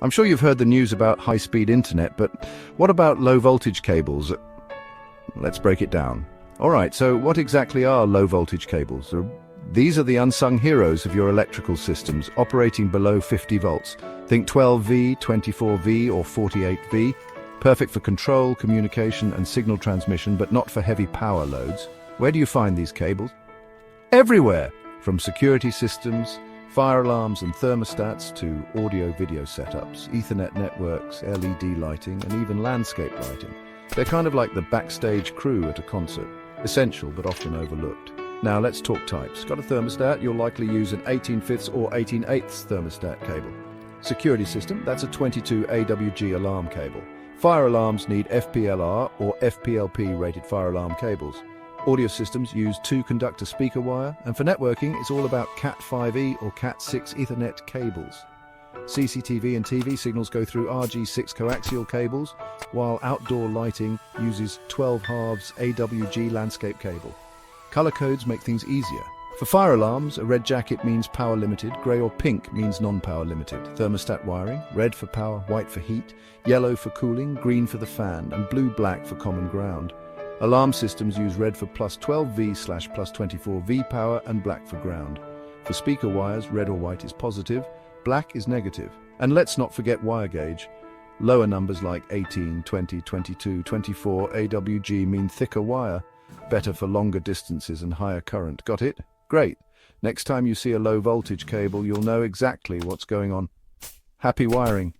I'm sure you've heard the news about high-speed internet, but what about low-voltage cables? Let's break it down. Alright, so what exactly are low-voltage cables? These are the unsung heroes of your electrical systems, operating below 50 volts. Think 12V, 24V or 48V. Perfect for control, communication and signal transmission, but not for heavy power loads. Where do you find these cables? Everywhere! From security systems, fire alarms and thermostats to audio-video setups, Ethernet networks, LED lighting and even landscape lighting. They're kind of like the backstage crew at a concert. Essential but often overlooked. Now let's talk types. Got a thermostat? You'll likely use an 18/5 or 18/8 thermostat cable. Security system? That's a 22 AWG alarm cable. Fire alarms need FPLR or FPLP rated fire alarm cables. Audio systems use 2-conductor speaker wire, and for networking it's all about Cat5e or Cat6 Ethernet cables. CCTV and TV signals go through RG6 coaxial cables, while outdoor lighting uses 12 halves AWG landscape cable. Color codes make things easier. For fire alarms, a red jacket means power limited, grey or pink means non-power limited. Thermostat wiring, red for power, white for heat, yellow for cooling, green for the fan, and blue-black for common ground. Alarm systems use red for plus 12V/plus 24V power and black for ground. For speaker wires, red or white is positive, black is negative. And let's not forget wire gauge. Lower numbers like 18, 20, 22, 24 AWG mean thicker wire, better for longer distances and higher current. Got it? Great. Next time you see a low voltage cable, you'll know exactly what's going on. Happy wiring!